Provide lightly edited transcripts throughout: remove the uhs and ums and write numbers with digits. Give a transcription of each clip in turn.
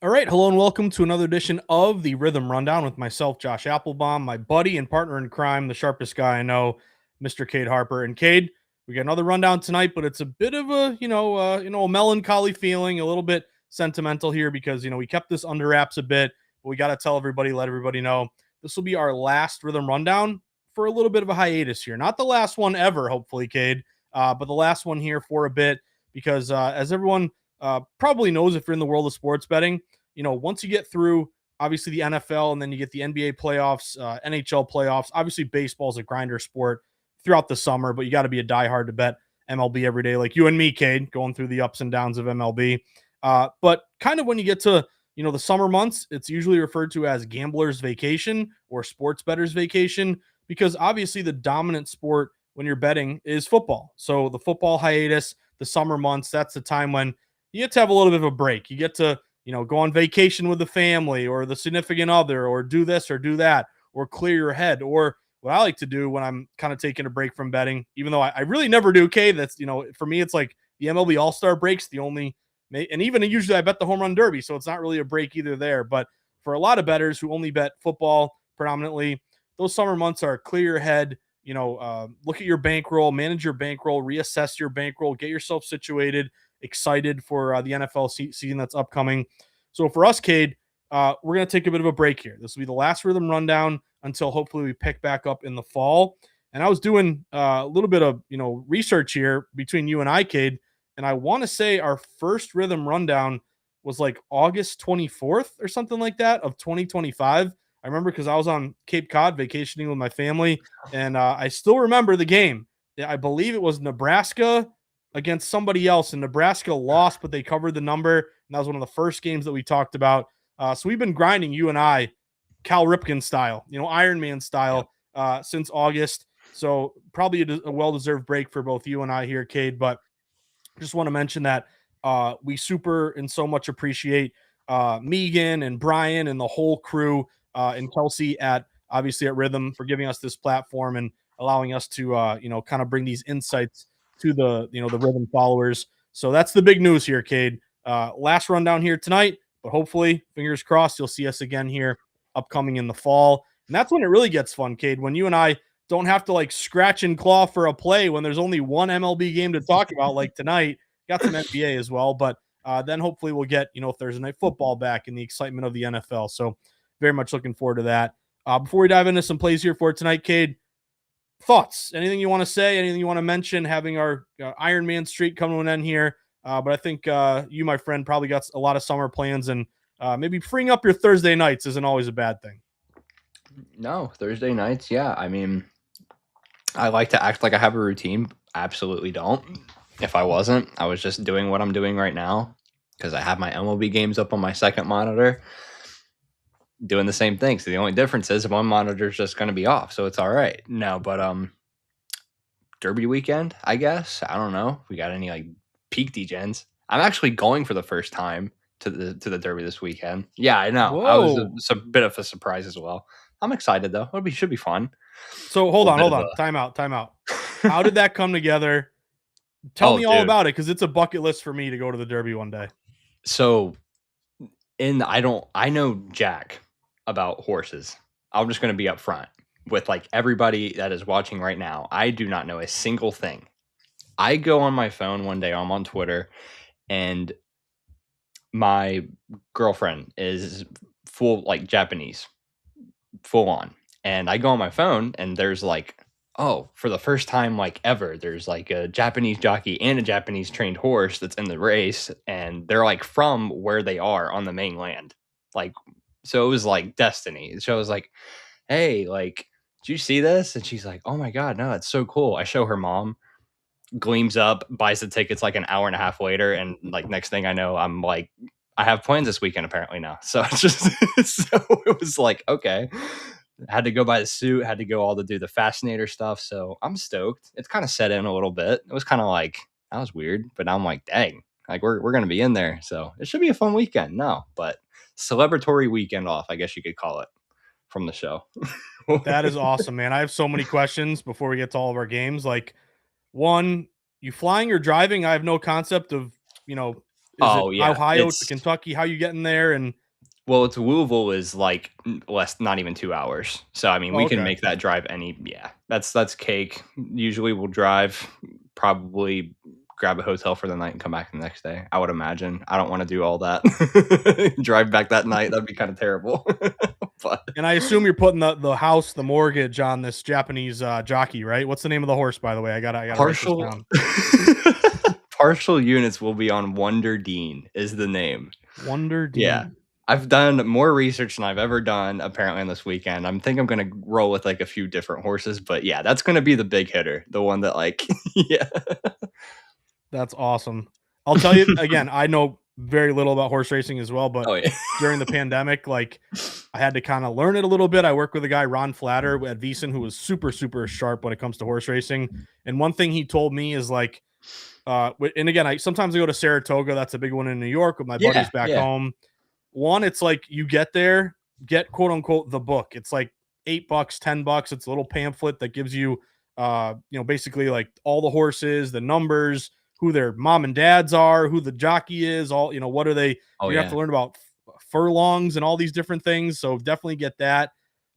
All right, hello and welcome to another edition of the Rhythm Rundown with myself, Josh Applebaum, my buddy and partner in crime, the sharpest guy I know, Mr. Cade Harper. And Cade, we got another rundown tonight, but it's a bit of a melancholy feeling, a little bit sentimental here because we kept this under wraps a bit, but we got to tell everybody, let everybody know this will be our last Rhythm Rundown for a little bit of a hiatus here. Not the last one ever, hopefully, Cade, but the last one here for a bit because as everyone probably knows, if you're in the world of sports betting, once you get through obviously the NFL and then you get the NBA playoffs, NHL playoffs, obviously baseball is a grinder sport throughout the summer, but you got to be a diehard to bet MLB every day, like you and me, Cade, going through the ups and downs of MLB. But kind of when you get to, the summer months, it's usually referred to as gambler's vacation or sports better's vacation because obviously the dominant sport when you're betting is football. So the football hiatus, the summer months, that's the time when you get to have a little bit of a break. You get to go on vacation with the family or the significant other, or do this or do that, or clear your head. Or what I like to do when I'm kind of taking a break from betting, even though I really never do. Okay, that's for me, it's like the MLB All Star breaks the only, and even usually I bet the home run derby, so it's not really a break either there. But for a lot of bettors who only bet football predominantly, those summer months are clear your head. Look at your bankroll, manage your bankroll, reassess your bankroll, get yourself situated, excited for the NFL season that's upcoming. So for us, Cade, we're going to take a bit of a break here. This will be the last Rhythm Rundown until hopefully we pick back up in the fall. And I was doing a little bit of research here between you and I, Cade, and I want to say our first Rhythm Rundown was like August 24th or something like that of 2025. I remember because I was on Cape Cod vacationing with my family, and I still remember the game. I believe it was Nebraska against somebody else, and Nebraska lost, but they covered the number. And that was one of the first games that we talked about. So we've been grinding, you and I, Cal Ripken style, Iron Man style, since August. So probably a well-deserved break for both you and I here, Cade. But just want to mention that we super and so much appreciate Megan and Brian and the whole crew and Kelsey obviously at Rithmm for giving us this platform and allowing us to kind of bring these insights to the Rhythm followers. So that's the big news here, Cade. Last rundown here tonight, but hopefully, fingers crossed, you'll see us again here upcoming in the fall. And that's when it really gets fun, Cade, when you and I don't have to like scratch and claw for a play when there's only one MLB game to talk about, like tonight. Got some NBA as well, but then hopefully we'll get Thursday night football back and the excitement of the NFL. So very much looking forward to that. Before we dive into some plays here for tonight, Cade, thoughts? Anything you want to say? Anything you want to mention? Having our Iron Man streak come to an end here, but I think you, my friend, probably got a lot of summer plans, and maybe freeing up your Thursday nights isn't always a bad thing. No, Thursday nights, yeah. I mean, I like to act like I have a routine. Absolutely don't. If I wasn't, I was just doing what I'm doing right now because I have my MLB games up on my second monitor doing the same thing. So the only difference is one monitor is just going to be off, so it's all right. No, but Derby weekend, I guess. I don't know. We got any like peak degens? I'm actually going for the first time to the Derby this weekend. Yeah, I know. I was Whoa. a bit of a surprise as well. I'm excited though. Should be fun. So A hold little bit on. of Time out. a How did that come together? Tell oh, me all dude. about it, because it's a bucket list for me to go to the Derby one day. So I know Jack about horses. I'm just going to be upfront with like everybody that is watching right now. I do not know a single thing. I go on my phone one day, I'm on Twitter, and my girlfriend is full like Japanese, full on. And I go on my phone and there's like, oh, for the first time like ever, there's like a Japanese jockey and a Japanese trained horse that's in the race, and they're like from where they are on the mainland. Like, so it was like destiny. So I was like, hey, like, did you see this? And she's like, oh my God, no, it's so cool. I show her mom, gleams up, buys the tickets like an hour and a half later, and like next thing I know, I'm like, I have plans this weekend apparently now. So it's just so it was like, okay. Had to go buy the suit, had to go all to do the fascinator stuff. So I'm stoked. It's kind of set in a little bit. It was kind of like that was weird, but now I'm like, dang, like we're gonna be in there. So it should be a fun weekend. No, but celebratory weekend off, I guess you could call it from the show. That is awesome, man. I have so many questions before we get to all of our games. Like, one, you flying or driving? I have no concept of, you know, Is it Oh yeah, Ohio to Kentucky? How you getting there? And well, it's Louisville is like less, not even 2 hours. So I mean, oh, we can okay, make that drive any. Yeah, that's cake. Usually, we'll drive, probably grab a hotel for the night and come back the next day. I would imagine. I don't want to do all that. Drive back that night. That'd be kind of terrible. But and I assume you're putting the house, the mortgage on this Japanese jockey, right? What's the name of the horse, by the way? I gotta write this partial down. partial units will be on Wonder Dean is the name. Wonder Yeah. Dean. I've done more research than I've ever done apparently on this weekend. I'm gonna roll with like a few different horses, but yeah, that's gonna be the big hitter, the one that like yeah. That's awesome. I'll tell you again, I know very little about horse racing as well, but Oh yeah. during the pandemic, like I had to kind of learn it a little bit. I work with a guy, Ron Flatter at Veasan, who was super, super sharp when it comes to horse racing. And one thing he told me is like, and again, I sometimes I go to Saratoga. That's a big one in New York with my buddies Yeah, back yeah. home. One, it's like you get there, get quote unquote the book. It's like $8, $10. It's a little pamphlet that gives you, basically like all the horses, the numbers, who their mom and dads are, who the jockey is, all what are they? Oh You have yeah. to learn about furlongs and all these different things. So definitely get that.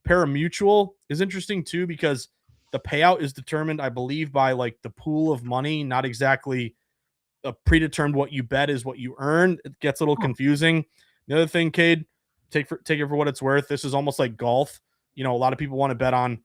Paramutual is interesting too because the payout is determined, I believe, by like the pool of money, not exactly predetermined. What you bet is what you earn. It gets a little confusing. The other thing, Cade, take it for what it's worth. This is almost like golf. A lot of people want to bet on,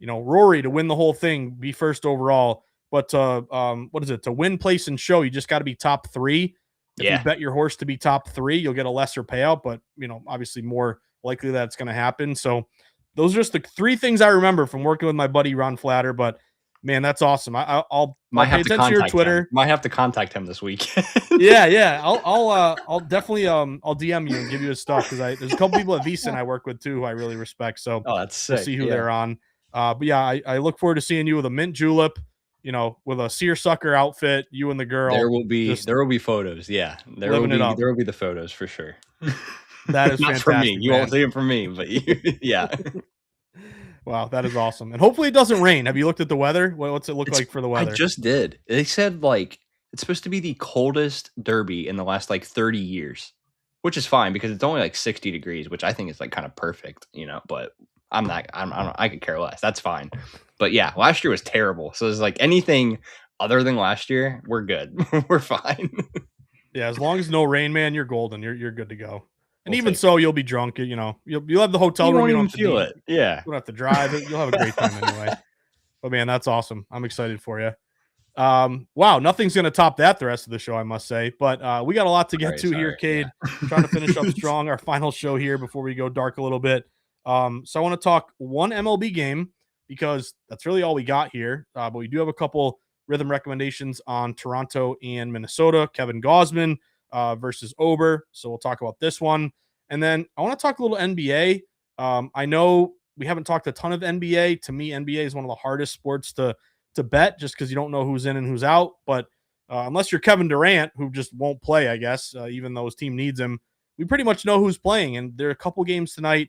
Rory to win the whole thing, be first overall. But what is it? To win, place, and show, you just got to be top three. If you Yeah. bet your horse to be top three, you'll get a lesser payout, but obviously more likely that it's going to happen. So those are just the three things I remember from working with my buddy Ron Flatter. But man, that's awesome. I'll Might pay have to attention to your contact him. Twitter. Might have to contact him this weekend. Yeah. I'll definitely I'll DM you and give you his stuff because there's a couple people at Veasan I work with too who I really respect. So Oh, that's we'll sick. see who Yeah. they're on. But yeah, I look forward to seeing you with a mint julep, with a seersucker outfit, you and the There girl will be just photos. Yeah. living it up. There will be the photos for sure. That is Not for me. fantastic, You won't man. see it from me, but you, yeah. Wow, that is awesome. And hopefully it doesn't rain. Have you looked at the weather? What's it look like for the I weather? just did. They said like it's supposed to be the coldest derby in the last like 30 years, which is fine because it's only like 60 degrees, which I think is like kind of perfect, but I could care less. That's fine. But yeah, last year was terrible. So it's like anything other than last year, we're good. We're fine. Yeah, as long as no rain, man, you're golden. You're good to go. And We'll even take so, you'll be drunk. You'll have the hotel You room. won't You don't even have to feel it. Yeah. you don't have to drive it. You'll have a great time anyway. But man, that's awesome. I'm excited for you. Wow, nothing's gonna top that the rest of the show, I must say. But we got a lot to get to here, Cade. Yeah. Trying to finish up strong. Our final show here before we go dark a little bit. So I want to talk one MLB game because that's really all we got here. But we do have a couple rhythm recommendations on Toronto and Minnesota. Kevin Gausman versus Ober. So we'll talk about this one, and then I want to talk a little NBA. I know we haven't talked a ton of NBA. To me, NBA is one of the hardest sports to bet just because you don't know who's in and who's out. But unless you're Kevin Durant, who just won't play, I guess, even though his team needs him, we pretty much know who's playing. And there are a couple games tonight.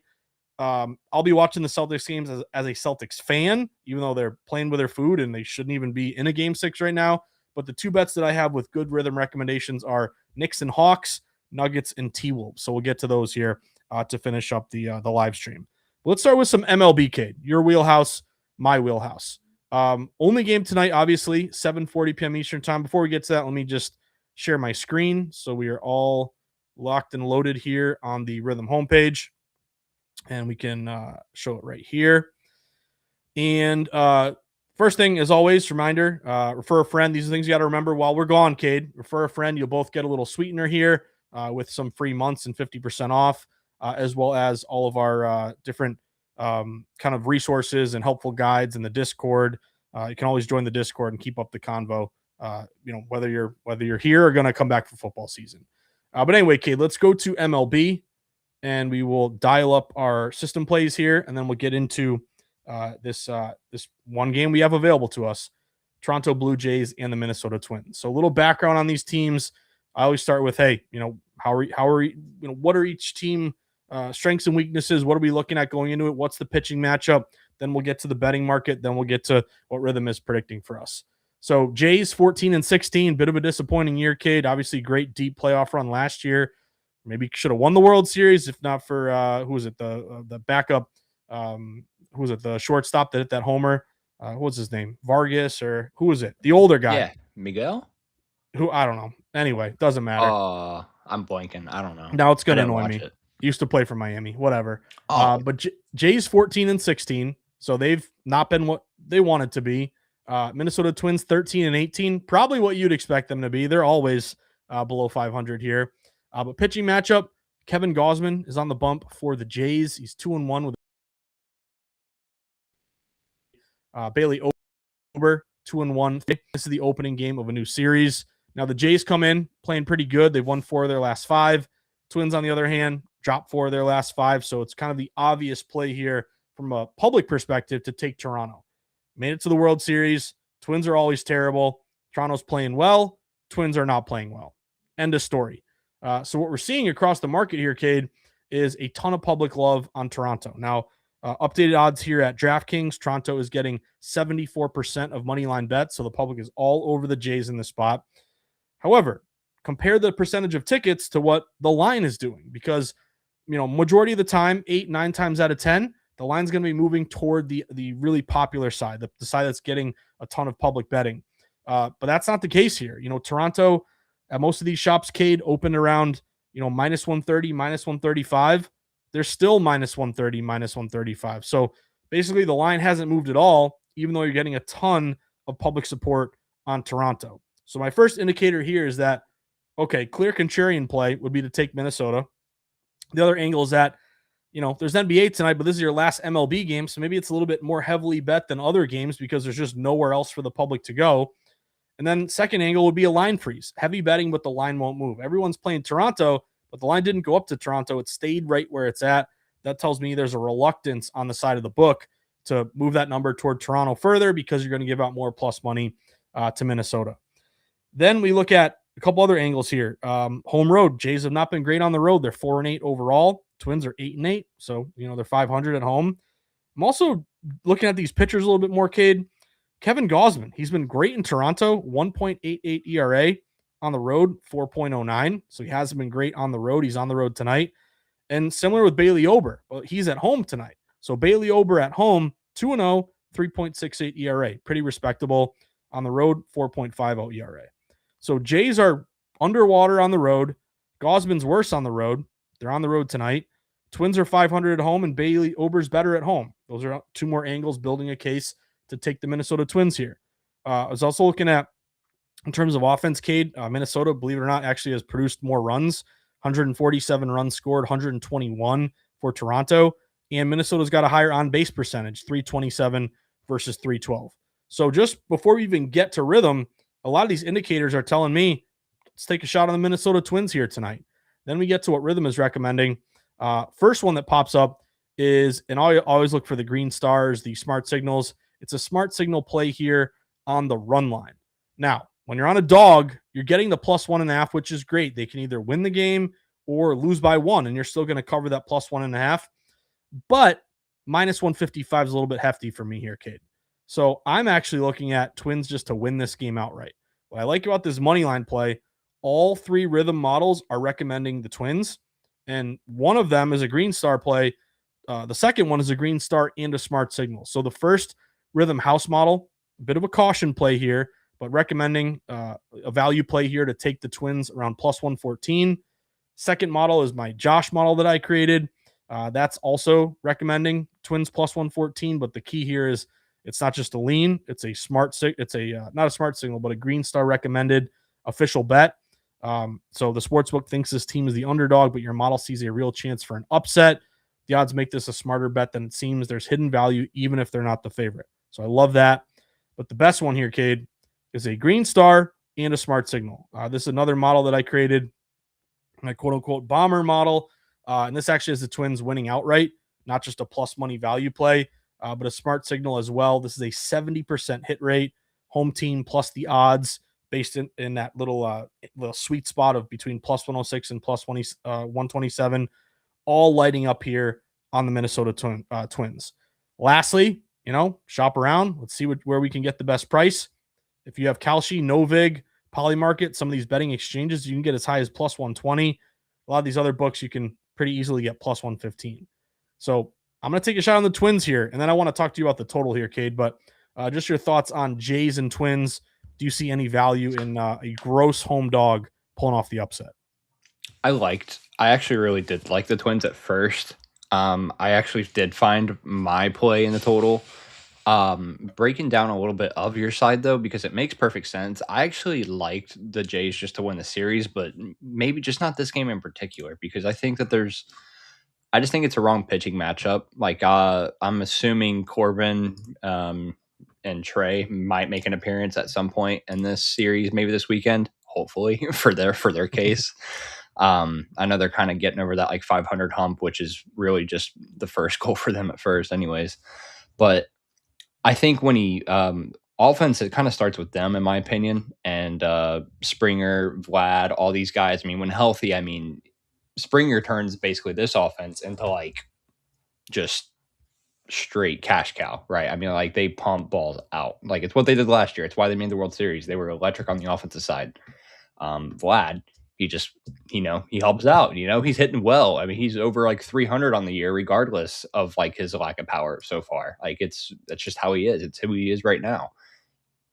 I'll be watching the Celtics games as a Celtics fan, even though they're playing with their food and they shouldn't even be in a game 6 right now. But the two bets that I have with good rhythm recommendations are Knicks and Hawks, Nuggets and T-Wolves. So we'll get to those here to finish up the live stream. But let's start with some MLB, Cade. Your wheelhouse, my wheelhouse. Only game tonight, obviously, 7:40 p.m. Eastern time. Before we get to that, let me just share my screen so we are all locked and loaded here on the Rithmm homepage. And we can show it right here. And first thing, as always, reminder, refer a friend. These are things you got to remember while we're gone, Cade. Refer a friend. You'll both get a little sweetener here with some free months and 50% off, as well as all of our different kind of resources and helpful guides in the Discord. You can always join the Discord and keep up the convo, whether you're here or going to come back for football season. But anyway, Cade, let's go to MLB. And we will dial up our system plays here, and then we'll get into this one game we have available to us: Toronto Blue Jays and the Minnesota Twins. So a little background on these teams. I always start with, hey, what are each team strengths and weaknesses? What are we looking at going into it? What's the pitching matchup? Then we'll get to the betting market. Then we'll get to what Rithmm is predicting for us. So Jays 14-16, bit of a disappointing year, Cade. Obviously, great deep playoff run last year. Maybe should have won the World Series if not for who was it, the backup, who was it, the shortstop that hit that homer? What was his name? Vargas, or who was it? The older guy. Yeah, Miguel. Who, I don't know. Anyway, doesn't matter. I'm blanking. I don't know. Now it's I going to didn't annoy watch me. it. Used to play for Miami, whatever. Oh, But Jays 14-16, so they've not been what they wanted to be. Minnesota Twins 13-18, probably what you'd expect them to be. They're always below 500 here. But pitching matchup, Kevin Gausman is on the bump for the Jays. He's 2-1 with Bailey Ober, 2-1. This is the opening game of a new series. Now the Jays come in playing pretty good. They've won 4 of their last 5. Twins, on the other hand, dropped 4 of their last 5. So it's kind of the obvious play here from a public perspective to take Toronto. Made it to the World Series. Twins are always terrible. Toronto's playing well. Twins are not playing well. End of story. So what we're seeing across the market here, Cade, is a ton of public love on Toronto. Now, updated odds here at DraftKings, Toronto is getting 74% of money line bets, so the public is all over the Jays in this spot. However, compare the percentage of tickets to what the line is doing, because majority of the time, 8-9 times out of 10, the line's going to be moving toward the really popular side, the side that's getting a ton of public betting. But that's not the case here. Toronto, at most of these shops, Cade, opened around minus 130, minus 135. They're still minus 130, minus 135. So basically, the line hasn't moved at all, even though you're getting a ton of public support on Toronto. So my first indicator here is that, okay, clear contrarian play would be to take Minnesota. The other angle is that, there's NBA tonight, but this is your last MLB game, so maybe it's a little bit more heavily bet than other games because there's just nowhere else for the public to go. And then second angle would be a line freeze. Heavy betting, but the line won't move. Everyone's playing Toronto, but the line didn't go up to Toronto. It stayed right where it's at. That tells me there's a reluctance on the side of the book to move that number toward Toronto further because you're going to give out more plus money to Minnesota. Then we look at a couple other angles here. Home road. Jays have not been great on the road. They're 4-8 overall. Twins are 8-8. So, they're 500 at home. I'm also looking at these pitchers a little bit more, Cade. Kevin Gausman, he's been great in Toronto, 1.88 ERA. On the road, 4.09. So he hasn't been great on the road. He's on the road tonight. And similar with Bailey Ober, but he's at home tonight. So Bailey Ober at home, 2-0, 3.68 ERA. Pretty respectable. On the road, 4.50 ERA. So Jays are underwater on the road. Gausman's worse on the road. They're on the road tonight. Twins are 500 at home, and Bailey Ober's better at home. Those are 2 more angles building a case to take the Minnesota Twins here. I was also looking at, in terms of offense, Cade, Minnesota, believe it or not, actually has produced more runs. 147 runs scored, 121 for Toronto. And Minnesota's got a higher on-base percentage, 327 versus 312. So just before we even get to Rithmm, a lot of these indicators are telling me, let's take a shot on the Minnesota Twins here tonight. Then we get to what Rithmm is recommending. First one that pops up is, and I always look for the green stars, the smart signals. It's a smart signal play here on the run line. Now, when you're on a dog, you're getting the plus 1.5, which is great. They can either win the game or lose by 1, and you're still going to cover that plus 1.5. But minus 155 is a little bit hefty for me here, Cade. So I'm actually looking at Twins just to win this game outright. What I like about this money line play, all 3 Rithmm models are recommending the Twins, and one of them is a green star play. The second one is a green star and a smart signal. So the first Rithmm house model, a bit of a caution play here, but recommending a value play here to take the Twins around plus 114. Second model is my Josh model that I created. That's also recommending Twins plus 114, but the key here is it's not just a lean, it's a smart it's a not a smart signal, but a green star recommended official bet. So the sportsbook thinks this team is the underdog, but your model sees a real chance for an upset. The odds make this a smarter bet than it seems. There's hidden value even if they're not the favorite. So I love that. But the best one here, Cade, is a green star and a smart signal. This is another model that I created, my quote-unquote bomber model. And this actually is the Twins winning outright, not just a plus money value play, but a smart signal as well. This is a 70% hit rate, home team plus the odds based in that little sweet spot of between plus 106 and plus 127, all lighting up here on the Minnesota Twins. Lastly, shop around. Let's see where we can get the best price. If you have Kalshi, Novig, Polymarket, some of these betting exchanges, you can get as high as plus 120. A lot of these other books, you can pretty easily get plus 115. So I'm going to take a shot on the Twins here, and then I want to talk to you about the total here, Cade. But just your thoughts on Jays and Twins. Do you see any value in a gross home dog pulling off the upset? I actually really did like the Twins at first. I actually did find my play in the total. Breaking down a little bit of your side though, because it makes perfect sense. I actually liked the Jays just to win the series, but maybe just not this game in particular, because I think that I just think it's a wrong pitching matchup. Like, I'm assuming Corbin and Trey might make an appearance at some point in this series, maybe this weekend, hopefully for their case. I know they're kind of getting over that like 500 hump, which is really just the first goal for them at first, anyways. But I think when he offense, it kind of starts with them, in my opinion, and Springer, Vlad, all these guys. I mean, when healthy, I mean, Springer turns basically this offense into like just straight cash cow, right? I mean, like they pump balls out. Like it's what they did last year. It's why they made the World Series. They were electric on the offensive side. Vlad, he just, he helps out. He's hitting well. I mean, he's over like 300 on the year, regardless of like his lack of power so far. Like that's just how he is. It's who he is right now.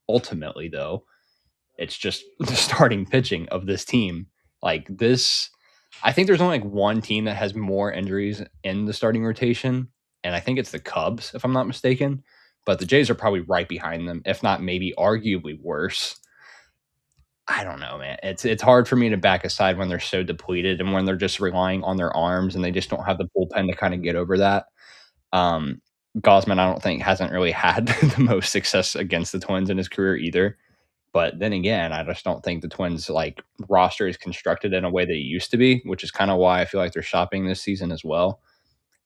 Ultimately, though, it's just the starting pitching of this team. Like this, I think there's only like one team that has more injuries in the starting rotation, and I think it's the Cubs, if I'm not mistaken. But the Jays are probably right behind them, if not maybe arguably worse. I don't know, man. It's hard for me to back aside when they're so depleted and when they're just relying on their arms and they just don't have the bullpen to kind of get over that. Um, Gosman, I don't think hasn't really had the most success against the Twins in his career either. But then again, I just don't think the Twins like roster is constructed in a way that it used to be, which is kind of why I feel like they're shopping this season as well.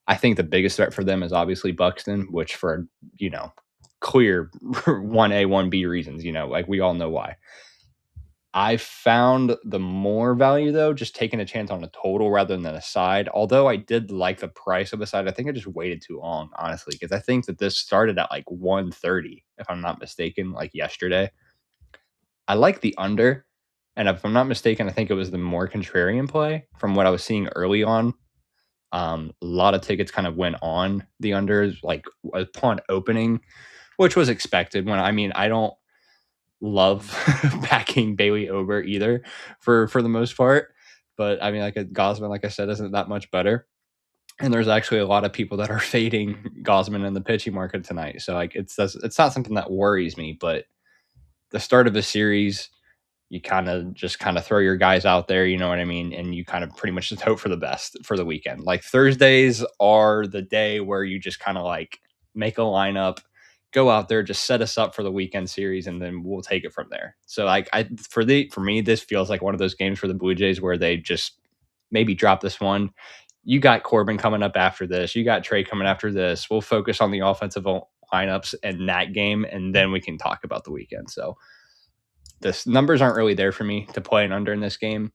I think the biggest threat for them is obviously Buxton, which for clear 1A, 1B reasons, like we all know why. I found the more value though, just taking a chance on a total rather than a side. Although I did like the price of the side, I think I just waited too long, honestly, because I think that this started at like 130, if I'm not mistaken, like yesterday. I like the under, and if I'm not mistaken, I think it was the more contrarian play from what I was seeing early on. A lot of tickets kind of went on the unders, like upon opening, which was expected. I don't love backing Bailey Ober either for the most part. But I mean, like a Gosman, like I said, isn't that much better. And there's actually a lot of people that are fading Gosman in the pitching market tonight. So like it's not something that worries me. But the start of the series, you kind of throw your guys out there, you know what I mean? And you kind of pretty much just hope for the best for the weekend. Like Thursdays are the day where you just kind of like make a lineup, go out there, just set us up for the weekend series, and then we'll take it from there. So like for me, this feels like one of those games for the Blue Jays where they just maybe drop this one. You got Corbin coming up after this. You got Trey coming after this. We'll focus on the offensive lineups in that game, and then we can talk about the weekend. So the numbers aren't really there for me to play an under in this game.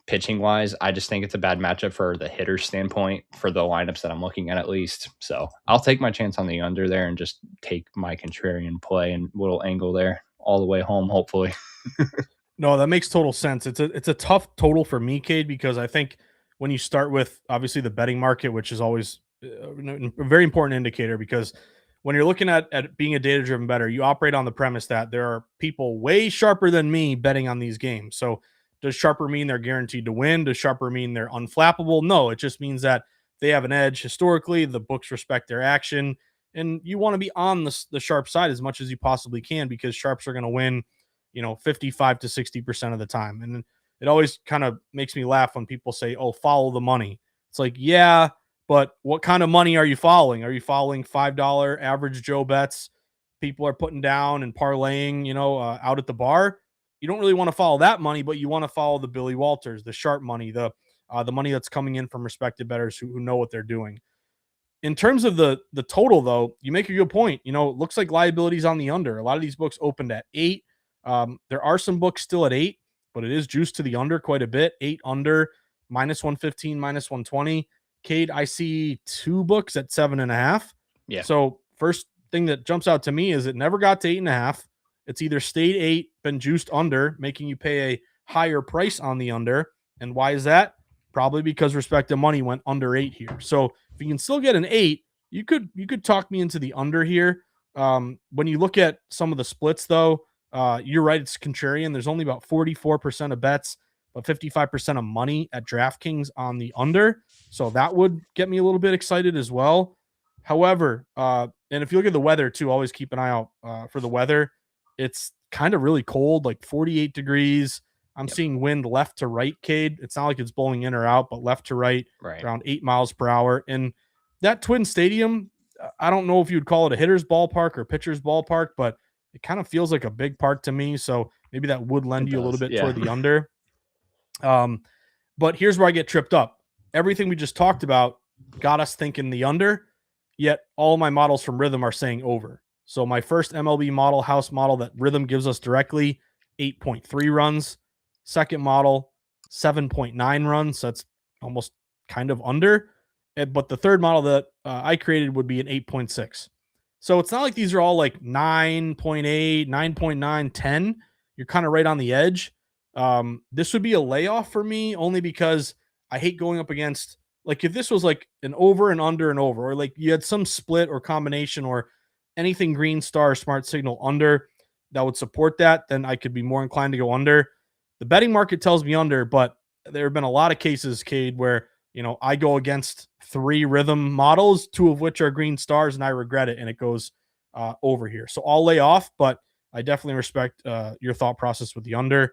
Pitching wise, I just think it's a bad matchup for the hitter's standpoint for the lineups that I'm looking at least. So I'll take my chance on the under there and just take my contrarian play and little angle there all the way home, hopefully. No, that makes total sense. It's a tough total for me, Cade, because I think when you start with obviously the betting market, which is always a very important indicator, because when you're looking at being a data driven bettor, you operate on the premise that there are people way sharper than me betting on these games. So does sharper mean they're guaranteed to win? Does sharper mean they're unflappable? No, it just means that they have an edge historically. The books respect their action, and you want to be on the sharp side as much as you possibly can, because sharps are going to win 55 to 60% of the time. And it always kind of makes me laugh when people say, oh, follow the money. It's like, yeah, but what kind of money are you following? Are you following $5 average Joe bets people are putting down and parlaying, out at the bar? You don't really want to follow that money, but you want to follow the Billy Walters, the sharp money, the money that's coming in from respected bettors who know what they're doing. In terms of the total, though, you make a good point. It looks like liabilities on the under. A lot of these books opened at 8. There are some books still at 8, but it is juiced to the under quite a bit. 8 under, minus 115, minus 120. Cade, I see 2 books at 7.5. Yeah. So first thing that jumps out to me is it never got to 8.5. It's either stayed 8, been juiced under, making you pay a higher price on the under. And why is that? Probably because respective money went under 8 here. So if you can still get an 8, you could talk me into the under here. When you look at some of the splits, though, you're right. It's contrarian. There's only about 44% of bets, but 55% of money at DraftKings on the under. So that would get me a little bit excited as well. However, and if you look at the weather too, always keep an eye out for the weather. It's kind of really cold, like 48 degrees. I'm seeing wind left to right, Cade. It's not like it's blowing in or out, but left to right, around 8 miles per hour. And that Twin Stadium, I don't know if you'd call it a hitter's ballpark or pitcher's ballpark, but it kind of feels like a big park to me. So maybe that would lend you a little bit toward the under. But here's where I get tripped up. Everything we just talked about got us thinking the under, yet all my models from Rithmm are saying over. So my first MLB model, house model that Rithmm gives us directly, 8.3 runs. Second model, 7.9 runs. So that's almost kind of under. But the third model that I created would be an 8.6. So it's not like these are all like 9.8, 9.9, 10. You're kind of right on the edge. This would be a layoff for me only because I hate going up against, like, if this was like an over and under and over, or like you had some split or combination or anything green star smart signal under that would support that, then I could be more inclined to go under. The betting market tells me under, but there have been a lot of cases, Cade, where, I go against 3 Rithmm models, 2 of which are green stars, and I regret it, and it goes over here. So I'll lay off, but I definitely respect your thought process with the under.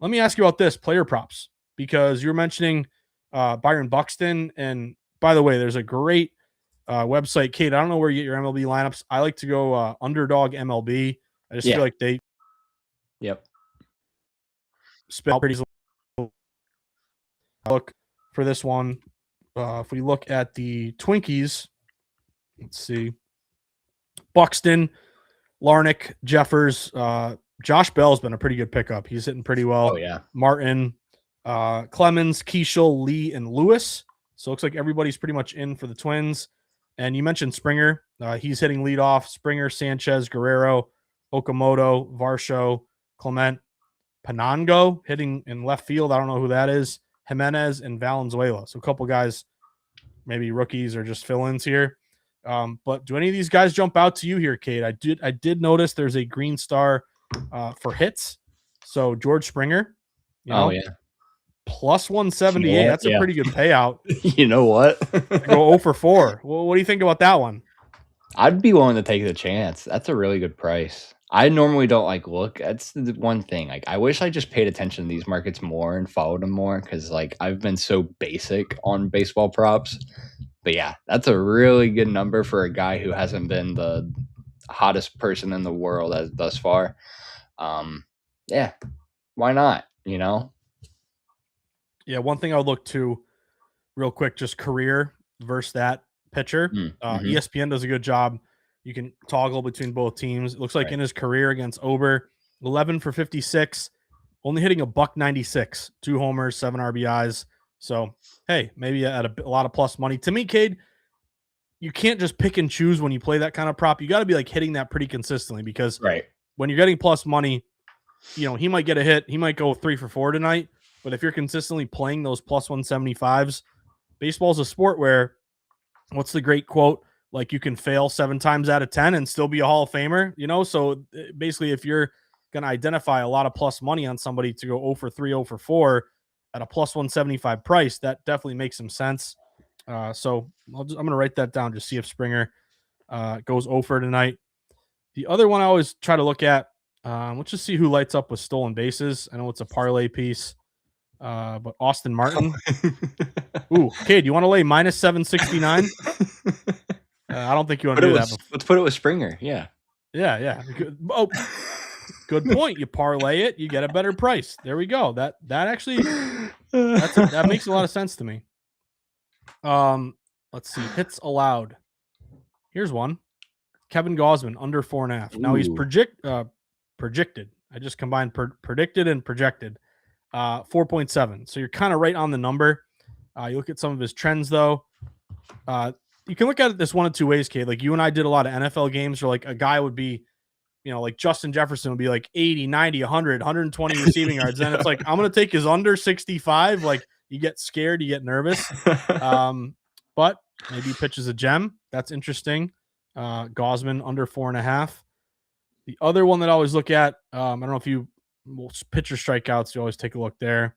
Let me ask you about this, player props, because you're mentioning Byron Buxton. And by the way, there's a great website, Kate. I don't know where you get your MLB lineups. I like to go Underdog MLB. I just feel like they spell pretty look for this one. If we look at the Twinkies, let's see. Buxton, Larnick, Jeffers, Josh Bell's been a pretty good pickup. He's hitting pretty well. Oh, yeah. Martin, Clemens, Keishel, Lee, and Lewis. So it looks like everybody's pretty much in for the Twins. And you mentioned Springer. He's hitting leadoff. Springer, Sanchez, Guerrero, Okamoto, Varsho, Clement, Panango hitting in left field. I don't know who that is. Jimenez and Valenzuela. So a couple guys, maybe rookies or just fill-ins here. But do any of these guys jump out to you here, Kate? I did notice there's a green star for hits. So George Springer, plus 178. That's a pretty good payout. You know what? Go 0 for 4. Well, what do you think about that one? I'd be willing to take the chance. That's a really good price. I normally don't look. That's the one thing. I wish I just paid attention to these markets more and followed them more, because I've been so basic on baseball props. But yeah, that's a really good number for a guy who hasn't been the hottest person in the world thus far. Yeah, why not? Yeah, one thing I'll look to real quick, just career versus that pitcher. ESPN does a good job. You can toggle between both teams. It looks like in his career against Ober, 11 for 56, only hitting a $196, 2 homers, 7 RBIs. So, hey, maybe at a lot of plus money. To me, Cade, you can't just pick and choose when you play that kind of prop. You got to be hitting that pretty consistently, because when you're getting plus money, he might get a hit. He might go 3 for 4 tonight. But if you're consistently playing those plus 175s, baseball's a sport where, what's the great quote? You can fail 7 times out of 10 and still be a Hall of Famer, So basically, if you're going to identify a lot of plus money on somebody to go 0 for 3, 0 for 4 at a plus 175 price, that definitely makes some sense. So I'm going to write that down, just see if Springer goes 0 for tonight. The other one I always try to look at, let's just see who lights up with stolen bases. I know it's a parlay piece, but Austin Martin. Ooh, Cade, you want to lay minus 769? I don't think you want to do that. Let's put it with Springer. Yeah. Oh, good point. You parlay it, you get a better price. There we go. That actually that makes a lot of sense to me. Let's see. Hits allowed. Here's one. Kevin Gausman under 4.5. Now he's projected. I just combined predicted and projected. 4.7. So you're kind of right on the number. You look at some of his trends though. You can look at it this one of two ways, Kate. You and I did a lot of NFL games where a guy would be like Justin Jefferson would be like 80, 90, 100, 120 receiving yards. Then it's like, I'm going to take his under 65. Like, you get scared, you get nervous. But maybe he pitches a gem. That's interesting. Gosman under 4.5. The other one that I always look at, I don't know if you pitcher strikeouts, you always take a look there.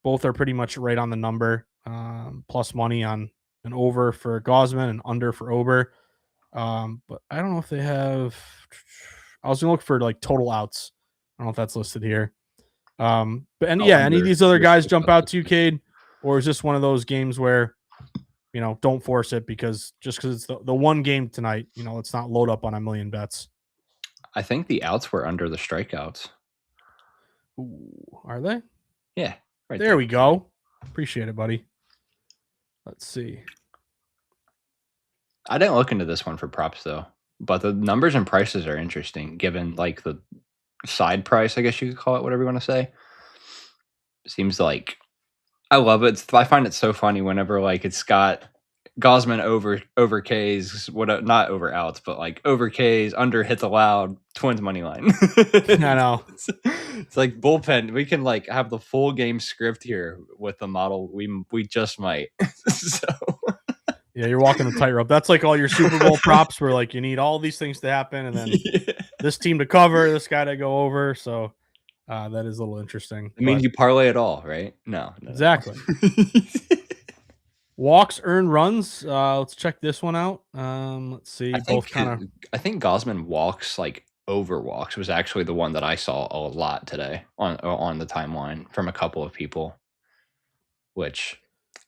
Both are pretty much right on the number. Plus money on an over for Gosman and under for Ober. But I don't know if they have. I was gonna look for like total outs. I don't know if that's listed here. But any of these other guys jump out to you, Cade, or is this one of those games where don't force it because it's the one game tonight, let's not load up on a million bets. I think the outs were under the strikeouts. Ooh, are they? Yeah, right there. We go. Appreciate it, buddy. Let's see. I didn't look into this one for props though, but the numbers and prices are interesting given like the side price, I guess you could call it, whatever you want to say. Seems like I love it. I find it so funny whenever like it's got Gosman over K's, not over outs, but like over K's, under hits allowed, Twins money line. I know. It's like bullpen. We can like have the full game script here with the model. We just might. So yeah, you're walking the tightrope. That's like all your Super Bowl props where like you need all these things to happen and then this team to cover, this guy to go over. So that is a little interesting. It means you parlay it all, right? No. Exactly. Walks, earned runs. Let's check this one out. Let's see. I think Gosman walks like over walks was actually the one that I saw a lot today on the timeline from a couple of people, which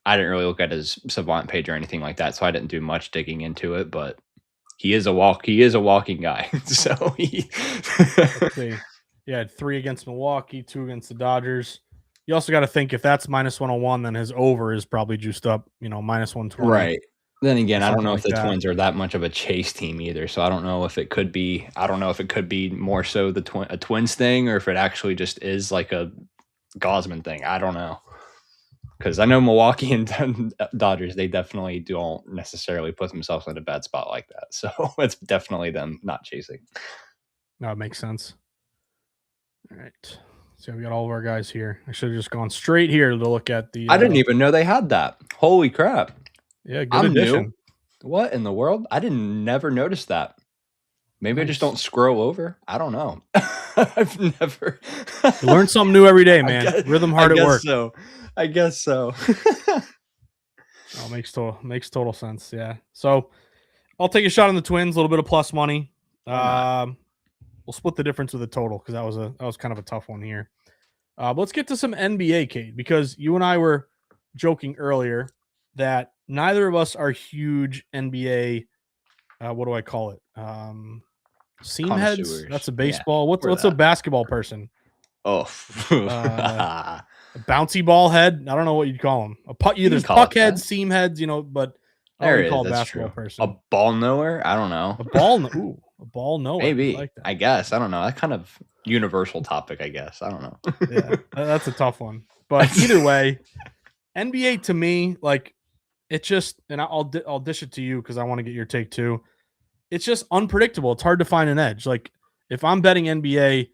I didn't really look at his Savant page or anything like that, so I didn't do much digging into it. But he is a walking guy. So Let's see. He had 3 against Milwaukee, 2 against the Dodgers. You also got to think if that's minus 101, then his over is probably juiced up, minus 120. Right. Then again, I don't know if the Twins are that much of a chase team either. So I don't know if it could be. I don't know if it could be more so a Twins thing, or if it actually just is like a Gosman thing. I don't know. Because I know Milwaukee and Dodgers, they definitely don't necessarily put themselves in a bad spot like that. So it's definitely them not chasing. No, it makes sense. All right. So we got all of our guys here. I should have just gone straight here to look at the. I didn't even know they had that. Holy crap! Yeah, good addition. New. What in the world? I never noticed that. Maybe I just don't scroll over. I don't know. I've never. You learn something new every day, man. Rithmm hard at work. I guess so. Oh, makes total sense. Yeah. So I'll take a shot on the Twins. A little bit of plus money. We'll split the difference with the total because that was kind of a tough one here. But let's get to some NBA, Kate, because you and I were joking earlier that neither of us are huge NBA. What do I call it? Seam heads. That's a baseball. Yeah, what's a basketball person? Oh, a bouncy ball head. I don't know what you'd call them. There's puck heads, seam heads. But I don't call a basketball person. A ball knower. I don't know. A ball knower. Maybe. I guess. I don't know. That kind of universal topic. I guess. I don't know. Yeah, that's a tough one. But either way, NBA to me, like it just, and I'll dish it to you because I want to get your take too. It's just unpredictable. It's hard to find an edge. Like if I'm betting NBA,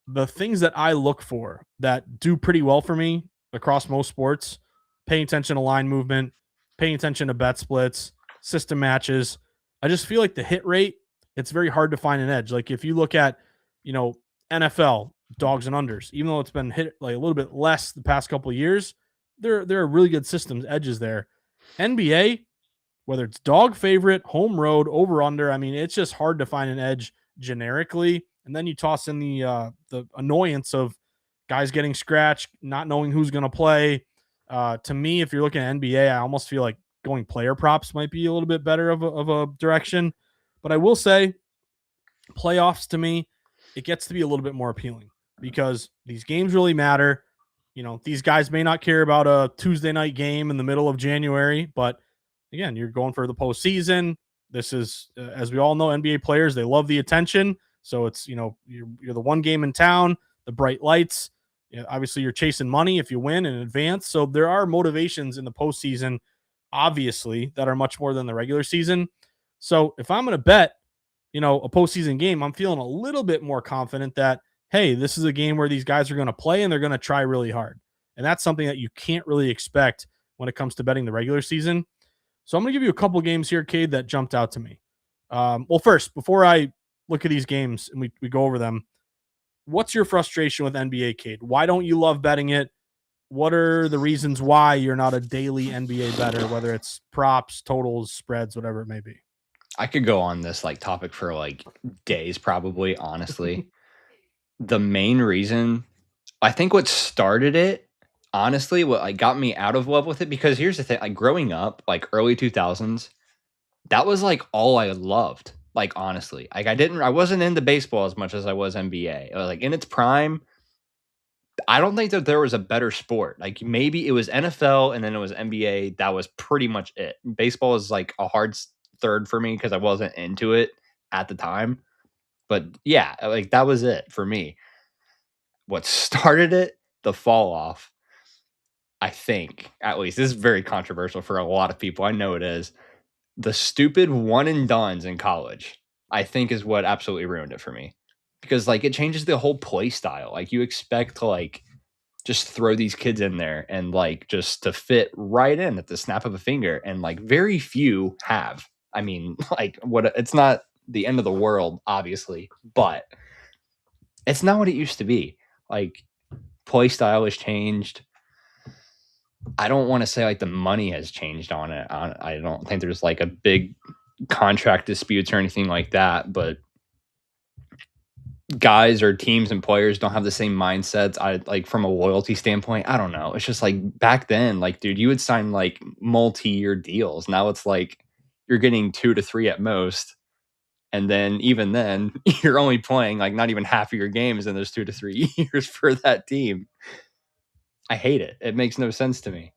the things that I look for that do pretty well for me across most sports, paying attention to line movement, paying attention to bet splits, system matches. I just feel like the hit rate, it's very hard to find an edge. Like if you look at, NFL dogs and unders, even though it's been hit like a little bit less the past couple of years, there are really good systems edges there. NBA, whether it's dog favorite, home road, over under, I mean, it's just hard to find an edge generically. And then you toss in the annoyance of guys getting scratched, not knowing who's going to play. To me, if you're looking at NBA, I almost feel like going player props might be a little bit better of a direction. But I will say, playoffs to me, it gets to be a little bit more appealing because these games really matter. These guys may not care about a Tuesday night game in the middle of January, but again, you're going for the postseason. This is, as we all know, NBA players, they love the attention. So it's, you're the one game in town, the bright lights. Obviously, you're chasing money if you win in advance. So there are motivations in the postseason, obviously, that are much more than the regular season. So if I'm going to bet, a postseason game, I'm feeling a little bit more confident that, hey, this is a game where these guys are going to play and they're going to try really hard. And that's something that you can't really expect when it comes to betting the regular season. So I'm going to give you a couple games here, Cade, that jumped out to me. Well, first, before I look at these games and we go over them, what's your frustration with NBA, Cade? Why don't you love betting it? What are the reasons why you're not a daily NBA bettor, whether it's props, totals, spreads, whatever it may be? I could go on this like topic for like days, probably, honestly. The main reason, I think what started it, honestly, what like got me out of love with it, because here's the thing, like growing up, like early 2000s, that was like all I loved. Like honestly, like I wasn't into baseball as much as I was NBA. Like in its prime, I don't think that there was a better sport. Like maybe it was NFL and then it was NBA. That was pretty much it. Baseball is like a hard third for me because I wasn't into it at the time. But yeah, like that was it for me. What started it, the fall off, I think, at least, this is very controversial for a lot of people. I know it is. The stupid one and dones in college, I think, is what absolutely ruined it for me. Because like it changes the whole play style. Like you expect to like just throw these kids in there and like just to fit right in at the snap of a finger. And like very few have. I mean, like what it's not the end of the world, obviously, but it's not what it used to be. Like play style has changed. I don't want to say like the money has changed on it. I don't think there's like a big contract disputes or anything like that, but guys or teams and players don't have the same mindsets. I like from a loyalty standpoint. I don't know. It's just like back then, like, dude, you would sign like multi-year deals. Now it's like you're getting 2 to 3 at most. And then even then, you're only playing like not even half of your games in those 2 to 3 years for that team. I hate it. It makes no sense to me.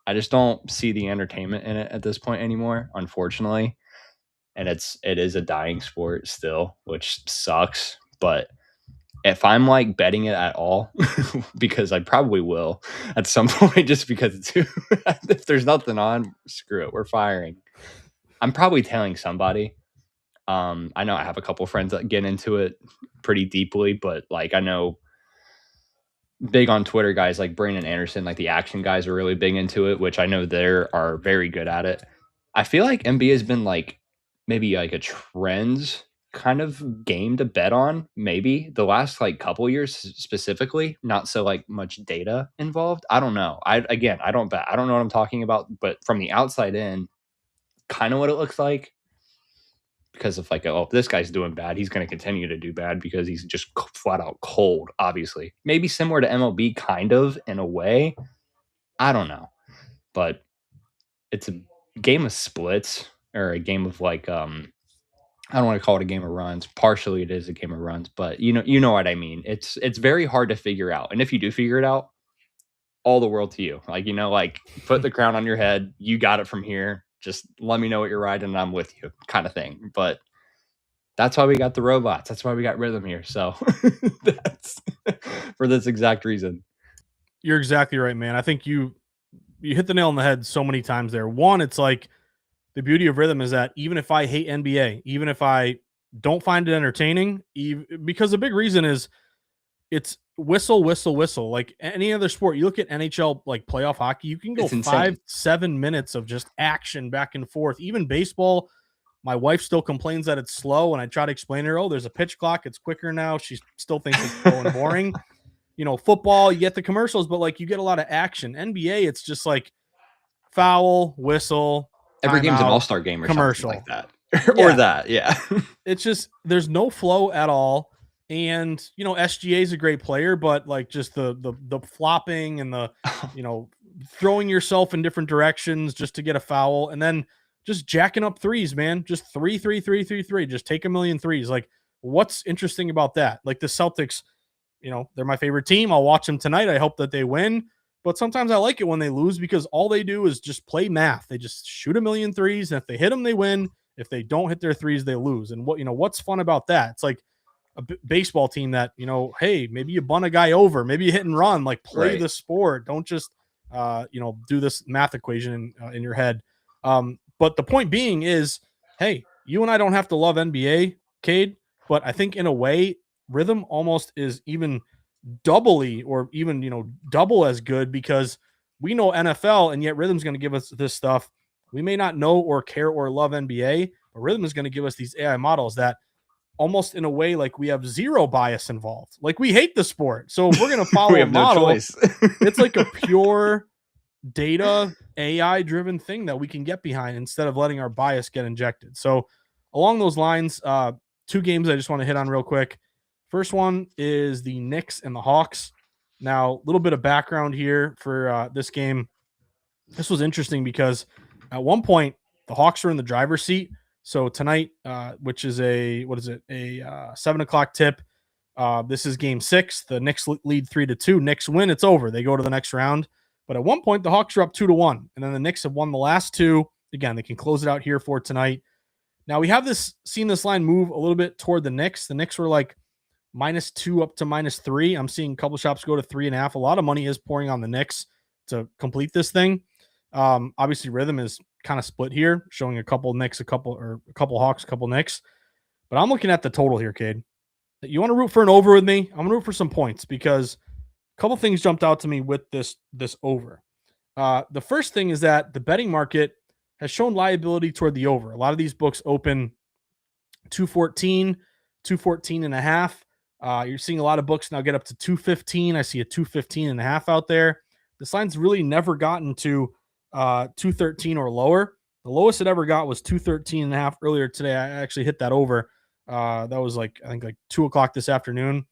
I just don't see the entertainment in it at this point anymore, unfortunately. And it is a dying sport still, which sucks. But if I'm like betting it at all, because I probably will at some point, just because it's if there's nothing on, screw it, we're firing. I'm probably telling somebody. I know I have a couple friends that get into it pretty deeply, but like I know big on Twitter guys like Brandon Anderson, like the action guys are really big into it, which I know they are very good at it. I feel like NBA has been like maybe like a trends kind of game to bet on, maybe the last like couple years specifically, not so like much data involved. I don't know. I don't bet. I don't know what I'm talking about, but from the outside in, kind of what it looks like, because of like, oh, this guy's doing bad. He's going to continue to do bad because he's just flat out cold, obviously. Maybe similar to MLB, kind of in a way. I don't know. But it's a game of splits or a game of like, I don't want to call it a game of runs. Partially it is a game of runs, but you know what I mean. It's very hard to figure out. And if you do figure it out, all the world to you. Like, like put the crown on your head. You got it from here. Just let me know what you're riding and I'm with you kind of thing. But that's why we got the robots. That's why we got Rithmm here. So that's for this exact reason. You're exactly right, man. I think you hit the nail on the head so many times there. One, it's like the beauty of Rithmm is that even if I hate NBA, even if I don't find it entertaining, because the big reason is it's whistle, whistle, whistle. Like any other sport, you look at NHL, like playoff hockey, you can go 5-7 minutes of just action back and forth. Even baseball, my wife still complains that it's slow, and I try to explain to her, oh, there's a pitch clock, it's quicker now. She still thinks it's slow and boring. Football, you get the commercials, but like you get a lot of action. NBA, it's just like foul, whistle, every game's an timeout, all-star game or commercial something like that. Or that, yeah. It's just there's no flow at all. And SGA is a great player, but like just the flopping and the throwing yourself in different directions just to get a foul, and then just jacking up threes, man. Just three. Just take a million threes. Like, what's interesting about that? Like the Celtics, they're my favorite team. I'll watch them tonight. I hope that they win. But sometimes I like it when they lose because all they do is just play math. They just shoot a million threes, and if they hit them, they win. If they don't hit their threes, they lose. And what's fun about that? It's like a baseball team that, hey, maybe you bun a guy over, maybe you hit and run, like play the sport. Don't just, do this math equation in your head. But the point being is, hey, you and I don't have to love NBA, Cade, but I think in a way, Rithmm almost is even doubly or even, double as good because we know NFL and yet Rhythm's going to give us this stuff. We may not know or care or love NBA, but Rhythm is going to give us these AI models that almost in a way like we have zero bias involved. Like we hate the sport. So if we're going to follow We a have no model, choice. it's like a pure data AI driven thing that we can get behind instead of letting our bias get injected. So along those lines, two games I just want to hit on real quick. First one is the Knicks and the Hawks. Now, a little bit of background here for this game. This was interesting because at one point the Hawks were in the driver's seat. So tonight, which is a 7 o'clock tip. This is game 6. The Knicks lead 3-2. Knicks win. It's over. They go to the next round. But at one point, the Hawks are up 2-1, and then the Knicks have won the last two. Again, they can close it out here for tonight. Now we have seen this line move a little bit toward the Knicks. The Knicks were like -2 up to -3. I'm seeing a couple shops go to 3.5. A lot of money is pouring on the Knicks to complete this thing. Obviously, Rithmm is kind of split here, showing a couple Knicks, a couple Hawks, a couple Knicks. But I'm looking at the total here, Cade. You want to root for an over with me? I'm going to root for some points because a couple things jumped out to me with this over. The first thing is that the betting market has shown liability toward the over. A lot of these books open 214, 214 and a half. You're seeing a lot of books now get up to 215. I see a 215 and a half out there. This line's really never gotten to 213 or lower. The lowest it ever got was 213 and a half earlier today. I actually hit that over. That was I think 2 o'clock this afternoon.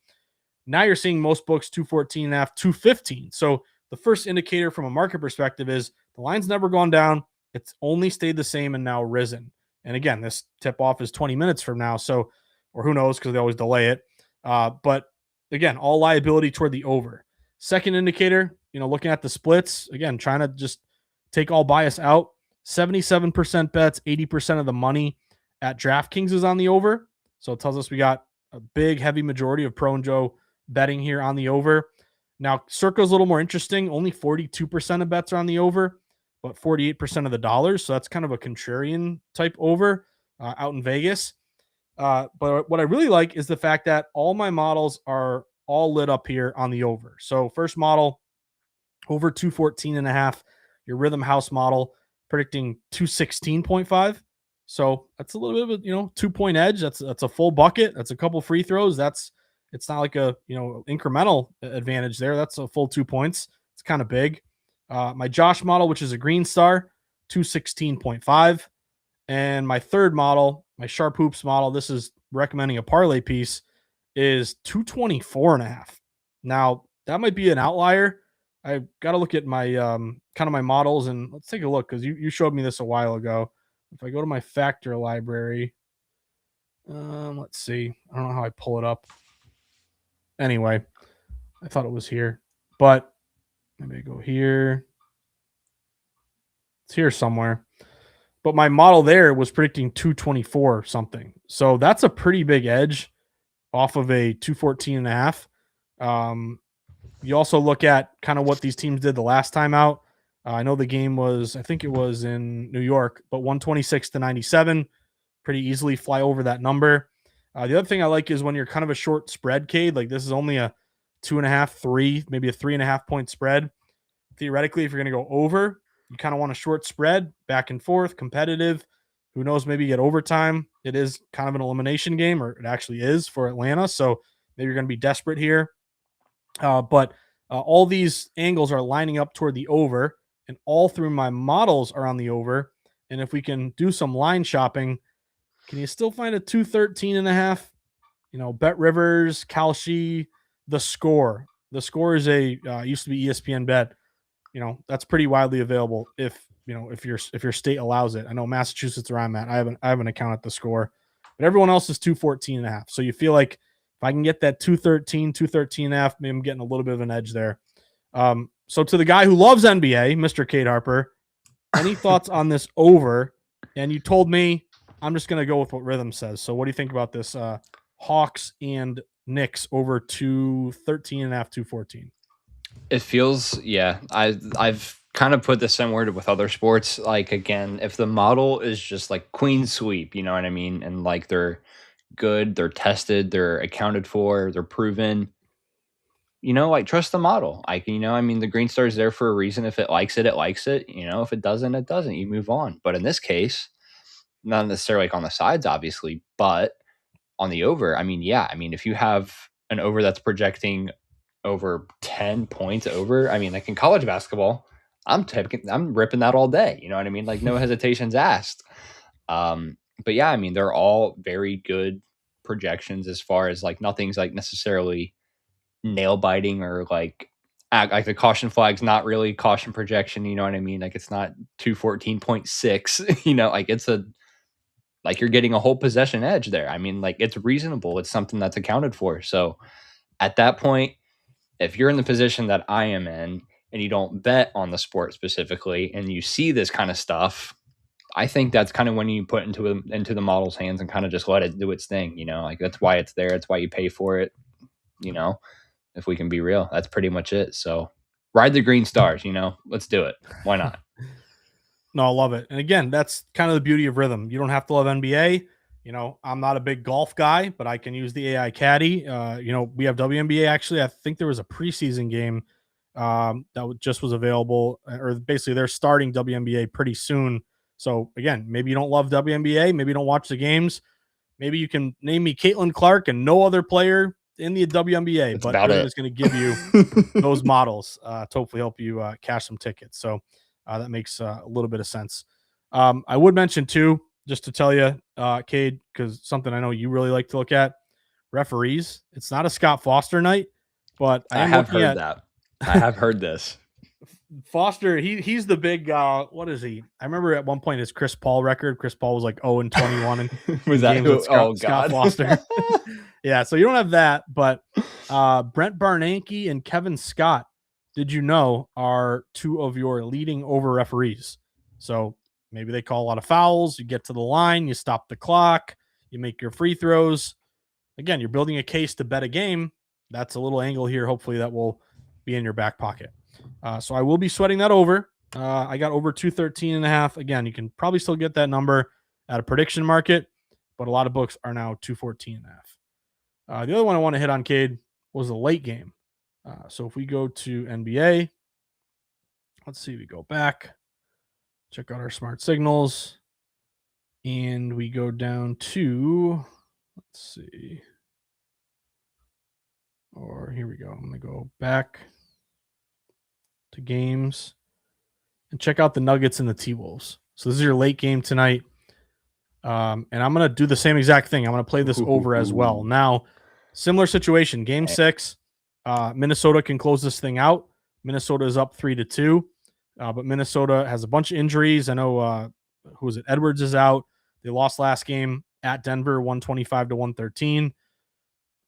Now you're seeing most books 214 and a half, 215. So the first indicator from a market perspective is the line's never gone down. It's only stayed the same and now risen. And again, this tip off is 20 minutes from now. So, or who knows, because they always delay it. But again, all liability toward the over. Second indicator, looking at the splits, again, trying to just take all bias out. 77% bets, 80% of the money at DraftKings is on the over. So it tells us we got a big, heavy majority of Pro and Joe betting here on the over. Now, Circa's a little more interesting. Only 42% of bets are on the over, but 48% of the dollars. So that's kind of a contrarian type over out in Vegas. But what I really like is the fact that all my models are all lit up here on the over. So first model, over 214 and a half. Your Rithmm House model predicting 216.5. So that's a little bit of a 2-point edge. That's a full bucket. That's a couple free throws. It's not like a incremental advantage there. That's a full 2 points. It's kind of big. My Josh model, which is a green star, 216.5. And my third model, my Sharp Hoops model, this is recommending a parlay piece, is 224 and a half. Now, that might be an outlier. I've got to look at my kind of my models, and let's take a look because you showed me this a while ago. If I go to my factor library, let's see. I don't know how I pull it up. Anyway, I thought it was here, but maybe I go here. It's here somewhere. But my model there was predicting 224 something. So that's a pretty big edge off of a 214 and a half. You also look at kind of what these teams did the last time out. I know the game was, I think it was in New York, but 126-97, pretty easily fly over that number. The other thing I like is when you're kind of a short spread, Cade, like this is only a 2.5, 3, maybe a 3.5 point spread. Theoretically, if you're going to go over, you kind of want a short spread, back and forth, competitive. Who knows, maybe get overtime. It is kind of an elimination game, or it actually is for Atlanta. So maybe you're going to be desperate here. But all these angles are lining up toward the over, and all through my models are on the over. And if we can do some line shopping, can you still find a 213 and a half? Bet Rivers, Kalshi, the score. The score is a used to be ESPN bet. That's pretty widely available if your state allows it. I know Massachusetts where I'm at. I have an account at the score, but everyone else is 214 and a half. So you feel like if I can get that 213 and a half, maybe I'm getting a little bit of an edge there. So to the guy who loves NBA, Mr. Cade Harper, any thoughts on this over? And you told me I'm just going to go with what Rithmm says. So what do you think about this Hawks and Knicks over 213 and a half, 214? It feels, yeah. I've kind of put this similar to with other sports. Like, again, if the model is just like queen sweep, you know what I mean? And like they're good, they're tested, they're accounted for, they're proven, like trust the model. Like, I mean, the green star is there for a reason. If it likes it, it likes it. If it doesn't, it doesn't. You move on. But in this case, not necessarily like on the sides, obviously, but on the over, I mean, yeah. I mean, if you have an over that's projecting over 10 points over, I mean, like in college basketball, I'm ripping that all day. You know what I mean? Like no hesitations asked. But yeah, I mean, they're all very good projections as far as like nothing's like necessarily nail biting or like the caution flag's not really caution projection. You know what I mean? Like it's not 214.6, like like you're getting a whole possession edge there. I mean, like it's reasonable. It's something that's accounted for. So at that point, if you're in the position that I am in and you don't bet on the sport specifically and you see this kind of stuff, I think that's kind of when you put into the model's hands and kind of just let it do its thing, like that's why it's there. It's why you pay for it, if we can be real. That's pretty much it. So ride the green stars, let's do it. Why not? No, I love it. And again, that's kind of the beauty of Rithmm. You don't have to love NBA. I'm not a big golf guy, but I can use the AI caddy. We have WNBA. Actually, I think there was a preseason game that just was available, or basically they're starting WNBA pretty soon. So again, maybe you don't love WNBA, maybe you don't watch the games. Maybe you can name me Caitlin Clark and no other player in the WNBA, That's but about Rithmm it. is going to give you those models to hopefully help you cash some tickets. So that makes a little bit of sense. I would mention too, just to tell you, Cade, because something I know you really like to look at, referees. It's not a Scott Foster night, but I I am have looking heard at that. I have heard this. Foster. He's the big. What is he? I remember at one point his Chris Paul record. Chris Paul was like 0-21 Was in that games who? with Oh Scott God. Foster. Yeah, so you don't have that, but Brent Bernanke and Kevin Scott, did you know, are two of your leading over referees. So maybe they call a lot of fouls. You get to the line, you stop the clock, you make your free throws. Again, you're building a case to bet a game. That's a little angle here. Hopefully that will be in your back pocket. So I will be sweating that over. I got over 213.5. Again, you can probably still get that number at a prediction market, but a lot of books are now 214.5. The other one I want to hit on, Cade, was the late game. So if we go to NBA, let's see, we go back, check out our smart signals, and we go down to, let's see, or here we go. I'm going to go back to games and check out the Nuggets and the T-Wolves. So this is your late game tonight. And I'm going to do the same exact thing. I'm going to play this over as well. Now, similar situation, game 6. Minnesota can close this thing out. Minnesota is up 3-2, but Minnesota has a bunch of injuries. I know who is it? Edwards is out. They lost last game at Denver, 125-113.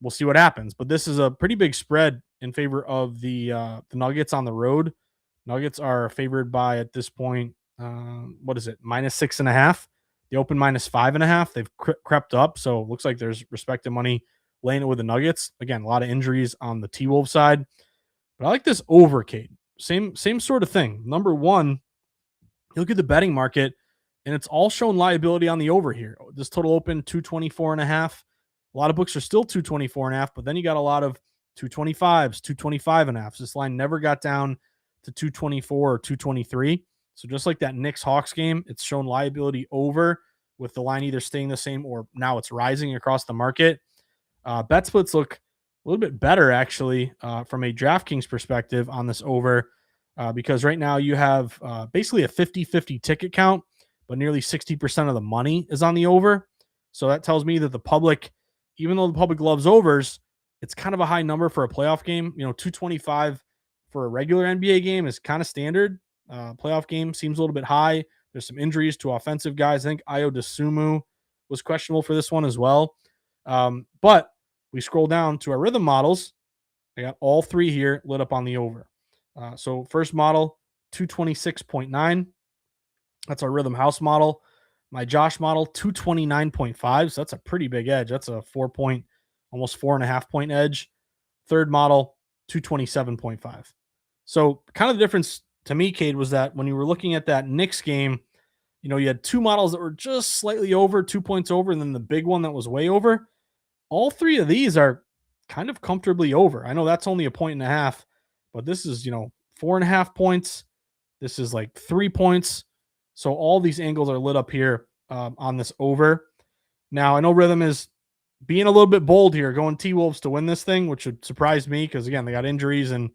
We'll see what happens. But this is a pretty big spread in favor of the Nuggets on the road. Nuggets are favored by, at this point, what is it? -6.5. They open -5.5. They've crept up, so it looks like there's respected money laying it with the Nuggets. Again, a lot of injuries on the T-Wolves side. But I like this over, Kate. Same sort of thing. Number one, you look at the betting market, and it's all shown liability on the over here. This total open 224.5. A lot of books are still 224.5, but then you got a lot of 225s, 225.5. This line never got down to 224 or 223. So just like that Knicks Hawks game, it's shown liability over with the line either staying the same or now it's rising across the market. Bet splits look a little bit better actually from a DraftKings perspective on this over because right now you have basically a 50-50 ticket count, but nearly 60% of the money is on the over. So that tells me that the public, even though the public loves overs, it's kind of a high number for a playoff game. 225 for a regular NBA game is kind of standard. Playoff game seems a little bit high. There's some injuries to offensive guys. I think Ayo Dosunmu was questionable for this one as well. But we scroll down to our Rithmm models. I got all three here lit up on the over. So first model, 226.9. That's our Rithmm house model. My Josh model, 229.5. So that's a pretty big edge. That's a 4-point, almost 4.5-point edge. Third model, 227.5. So kind of the difference to me, Cade, was that when you were looking at that Knicks game, you had two models that were just slightly over, 2 points over, and then the big one that was way over. All three of these are kind of comfortably over. I know that's only a point and a half, but this is, 4.5 points. This is like 3 points. So all these angles are lit up here on this over. Now, I know Rithmm is being a little bit bold here, going T-Wolves to win this thing, which would surprise me because, again, they got injuries and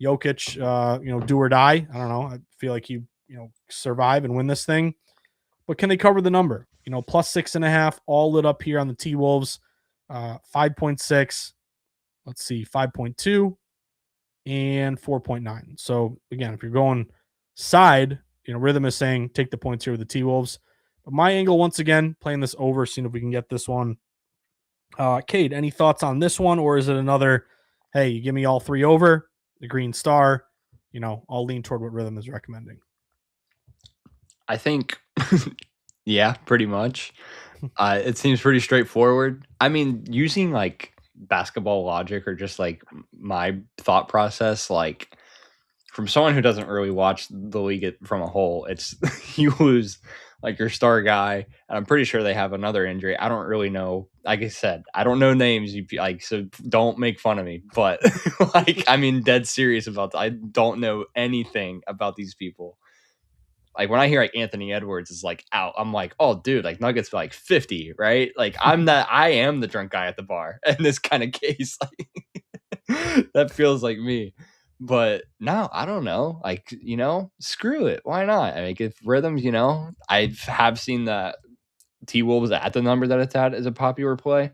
Jokic, do or die. I don't know. I feel like he, survive and win this thing. But can they cover the number? Plus 6.5, all lit up here on the T-Wolves. 5.6. Let's see, 5.2 and 4.9. So, again, if you're going side, Rithmm is saying take the points here with the T-Wolves. But my angle, once again, playing this over, seeing if we can get this one. Cade, any thoughts on this one? Or is it another, hey, you give me all three over, the green star, I'll lean toward what Rithmm is recommending. I think, yeah, pretty much. It seems pretty straightforward. I mean, using like basketball logic or just like my thought process, like from someone who doesn't really watch the league from a whole, it's you lose like your star guy, and I'm pretty sure they have another injury. I don't really know. Like I said, I don't know names. So don't make fun of me. But like, I mean, dead serious about that. I don't know anything about these people. Like when I hear like Anthony Edwards is like out, I'm like, oh dude, like Nuggets like 50, right? Like I am the drunk guy at the bar in this kind of case. Like that feels like me. But no, I don't know. Like, screw it. Why not? I mean, if Rithmm, I have seen that T-Wolves at the number that it's at is a popular play.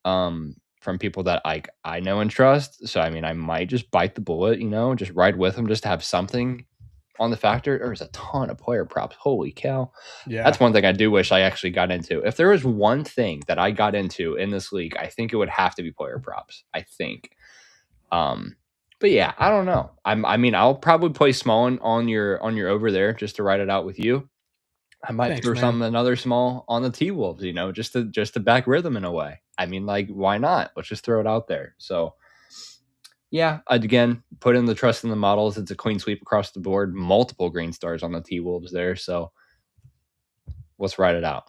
From people that I know and trust. So I mean, I might just bite the bullet, just ride with them just to have something on the factor. There's a ton of player props. Holy cow. Yeah. That's one thing I do wish I actually got into. If there was one thing that I got into in this league, I think it would have to be player props. I think. But yeah, I don't know. I mean, I'll probably play small on your over there just to ride it out with you. I might throw another small on the T-Wolves, just to back Rithmm in a way. I mean, like, why not? Let's just throw it out there. So yeah, again, put in the trust in the models. It's a clean sweep across the board. Multiple green stars on the T-Wolves there. So let's ride it out.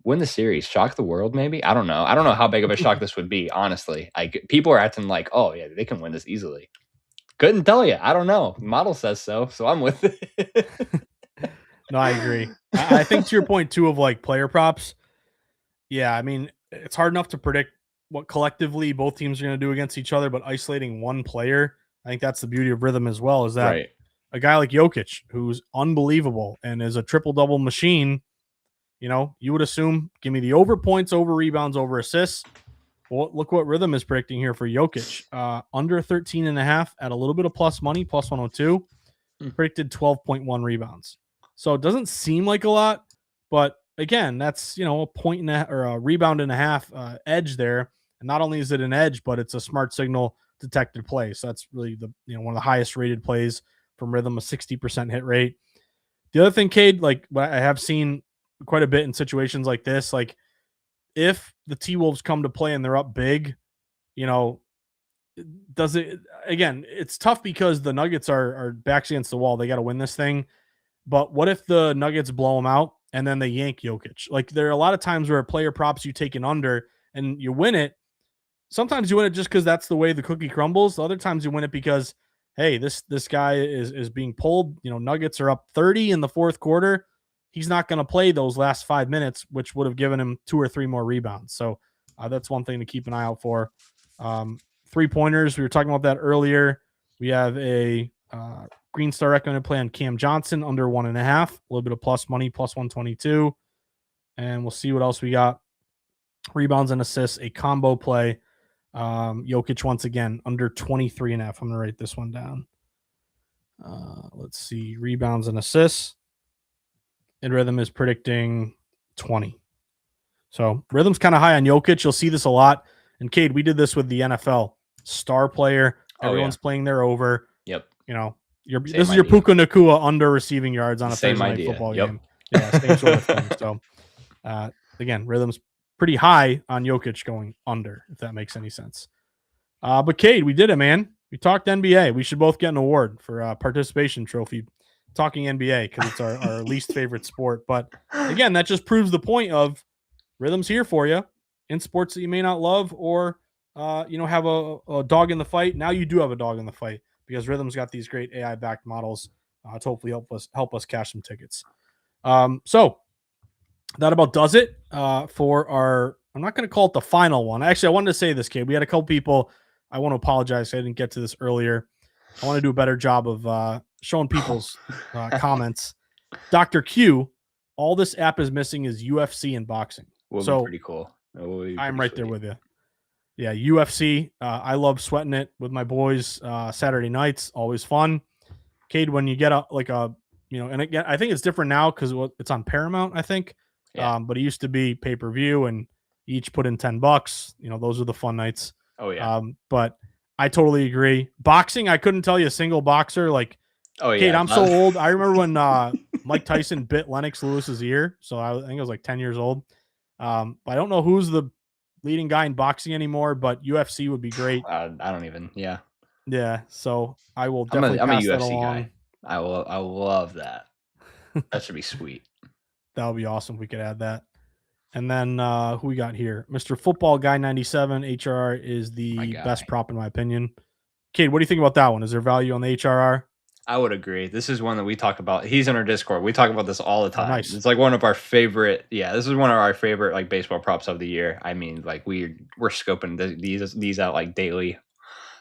Win the series, shock the world. Maybe I don't know. I don't know how big of a shock this would be. Honestly, people are acting like, oh yeah, they can win this easily. Couldn't tell you. I don't know. The model says so I'm with it. No, I agree. I think to your point too of like player props. Yeah, I mean, it's hard enough to predict what collectively both teams are going to do against each other, but isolating one player, I think that's the beauty of Rithmm as well, is that right. A guy like Jokic, who's unbelievable and is a triple-double machine, you would assume, give me the over points, over rebounds, over assists. Well, look what Rithmm is predicting here for Jokic. Under 13.5 at a little bit of plus money, plus 102. Predicted 12.1 rebounds. So it doesn't seem like a lot, but again, that's, a point and or a rebound and a half edge there. And not only is it an edge, but it's a smart signal detected play. So that's really one of the highest rated plays from Rithmm, a 60% hit rate. The other thing, Cade, like I have seen quite a bit in situations like this, like if the T-Wolves come to play and they're up big, does it, again, it's tough because the Nuggets are backs against the wall. They got to win this thing. But what if the Nuggets blow them out and then they yank Jokic? Like there are a lot of times where player props you take an under and you win it. Sometimes you win it just because that's the way the cookie crumbles. Other times you win it because, hey, this guy is being pulled. Nuggets are up 30 in the fourth quarter. He's not going to play those last 5 minutes, which would have given him 2 or 3 more rebounds. So that's one thing to keep an eye out for. 3-pointers, we were talking about that earlier. We have a green star recommended play on Cam Johnson under 1.5, a little bit of plus money, plus 122. And we'll see what else we got. Rebounds and assists, a combo play. Jokic once again under 23.5. I'm going to write this one down. Let's see. Rebounds and assists. And Rithmm is predicting 20. So Rhythm's kind of high on Jokic. You'll see this a lot. And Cade, we did this with the NFL. Star player. Everyone's playing their over. Yep. This is your Puka Nacua under receiving yards on a Thursday night football game. Yeah, same sort of thing. So again, Rhythm's pretty high on Jokic going under, if that makes any sense. But Cade, we did it, man. We talked NBA. We should both get an award for participation trophy talking NBA because it's our least favorite sport. But again, that just proves the point of Rhythm's here for you in sports that you may not love or have a dog in the fight. Now you do have a dog in the fight because Rhythm's got these great AI backed models to hopefully help us cash some tickets. So that about does it for our. I'm not going to call it the final one. Actually, I wanted to say this, kid. We had a couple people. I want to apologize. I didn't get to this earlier. I want to do a better job of showing people's comments. Dr. Q, all this app is missing is UFC and boxing. Will so be pretty cool. I'm right there with you. Yeah, UFC. I love sweating it with my boys Saturday nights. Always fun. Cade, when you get and again, I think it's different now because it's on Paramount, I think. Yeah. But it used to be pay-per-view and you each put in $10. Those are the fun nights. Oh, yeah. But I totally agree. Boxing, I couldn't tell you a single boxer. Like, Cade, I'm so old. I remember when Mike Tyson bit Lennox Lewis's ear. So I think I was like 10 years old. But I don't know who's the leading guy in boxing anymore, but UFC would be great. I don't even. Yeah. Yeah. So I will definitely I'm pass a that UFC along. guy. I love that. That should be sweet. That would be awesome if we could add that. And then who we got here? Mr. Football Guy 97. HRR is the best prop in my opinion. Cade, what do you think about that one? Is there value on the HRR? I would agree. This is one that we talk about. He's in our Discord. We talk about this all the time. Oh, nice. It's like one of our favorite. Yeah, this is one of our favorite like baseball props of the year. I mean, like we're scoping these out like daily.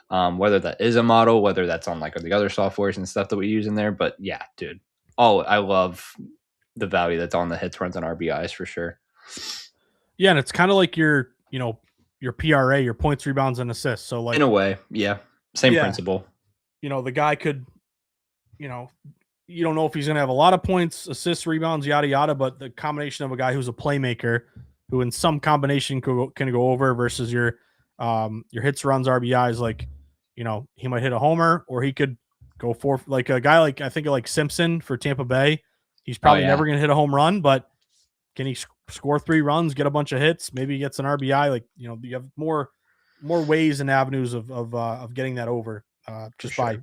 Whether that is a model, whether that's on like the other softwares and stuff that we use in there. But yeah, dude. I love the value that's on the hits, runs, and RBIs for sure. Yeah, and it's kind of like your PRA, your points, rebounds, and assists. So like in a way, yeah, same principle. The guy could, you don't know if he's going to have a lot of points, assists, rebounds, yada yada, but the combination of a guy who's a playmaker, who in some combination can go over versus your hits, runs, RBIs, like he might hit a homer or he could go for like a guy like I think like Simpson for Tampa Bay. He's probably never going to hit a home run, but can he score 3 runs, get a bunch of hits? Maybe he gets an RBI. Like you have more ways and avenues of getting that over just by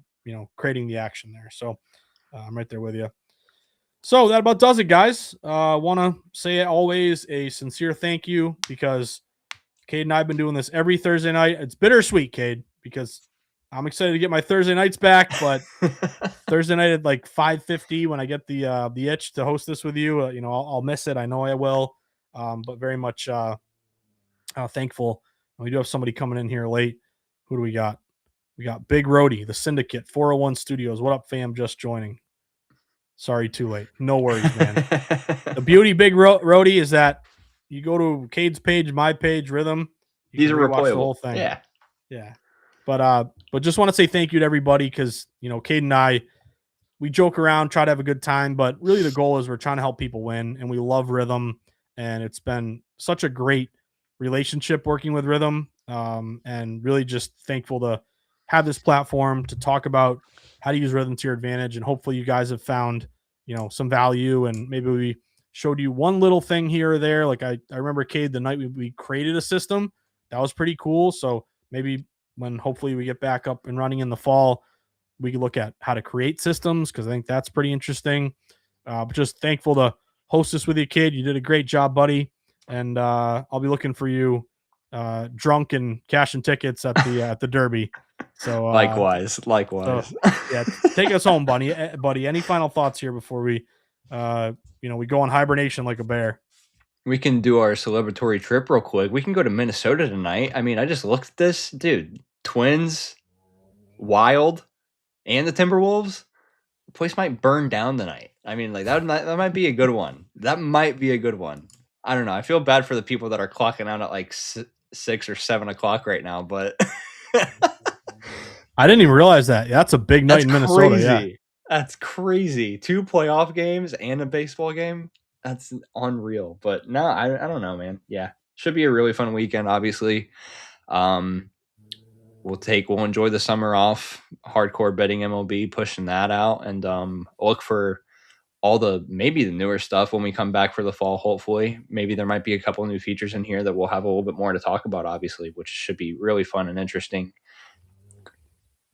creating the action there. So I'm right there with you. So that about does it, guys. Want to say always a sincere thank you because Cade and I have been doing this every Thursday night. It's bittersweet, Cade, because I'm excited to get my Thursday nights back, but Thursday night at like 5:50 when I get the itch to host this with you, I'll miss it. I know I will, but very much thankful. And we do have somebody coming in here late. Who do we got? We got Big Rody, the Syndicate, 401 Studios. What up, fam? Just joining. Sorry, too late. No worries, man. The beauty, Big Rody, is that you go to Cade's page, my page, Rithmm. These are replayable. The whole thing. Yeah. But just want to say thank you to everybody because Cade and I, we joke around, try to have a good time, but really the goal is we're trying to help people win, and we love Rithmm, and it's been such a great relationship working with Rithmm, and really just thankful to have this platform to talk about how to use Rithmm to your advantage, and hopefully you guys have found some value, and maybe we showed you one little thing here or there. Like I remember, Cade, the night we created a system that was pretty cool. So maybe when hopefully we get back up and running in the fall, we can look at how to create systems because I think that's pretty interesting. But just thankful to host this with you, Cade. You did a great job, buddy. And I'll be looking for you drunk and cashing tickets at the Derby. So likewise. So, yeah, take us home, buddy. Any final thoughts here before we we go on hibernation like a bear? We can do our celebratory trip real quick. We can go to Minnesota tonight. I mean, I just looked at this, dude. Twins, Wild, and the Timberwolves. The place might burn down tonight. I mean, like that might be a good one. That might be a good one. I don't know. I feel bad for the people that are clocking out at like 6 or 7 o'clock right now, but I didn't even realize that. That's a big night in Minnesota. Crazy. Yeah. That's crazy. 2 playoff games and a baseball game. That's unreal. But no, I don't know, man. Yeah. Should be a really fun weekend, obviously. We'll enjoy the summer off. Hardcore betting MLB, pushing that out, and look for maybe the newer stuff when we come back for the fall. Hopefully, maybe there might be a couple new features in here that we'll have a little bit more to talk about, obviously, which should be really fun and interesting.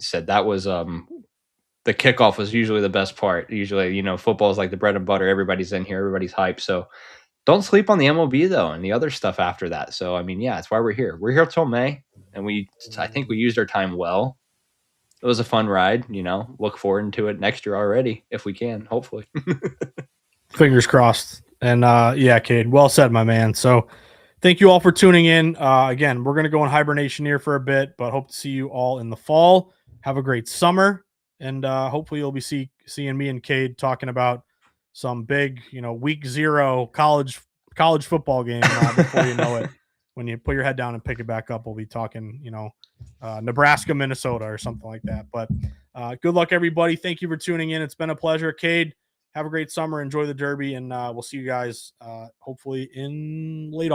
said, that was the kickoff was usually the best part. Usually, football is like the bread and butter. Everybody's in here, everybody's hyped. So don't sleep on the MLB though, and the other stuff after that. So I mean, yeah, that's why we're here. We're here till May, and I think we used our time well. It was a fun ride. Look forward to it next year already if we can, hopefully. Fingers crossed. And yeah, Cade, well said, my man. So thank you all for tuning in. Again, we're going to go in hibernation here for a bit, but hope to see you all in the fall. Have a great summer. And hopefully you'll be seeing me and Cade talking about some big, week 0 college football game before you know it. When you put your head down and pick it back up, we'll be talking, Nebraska, Minnesota or something like that. But good luck, everybody. Thank you for tuning in. It's been a pleasure. Cade, have a great summer. Enjoy the Derby, and we'll see you guys hopefully in late August.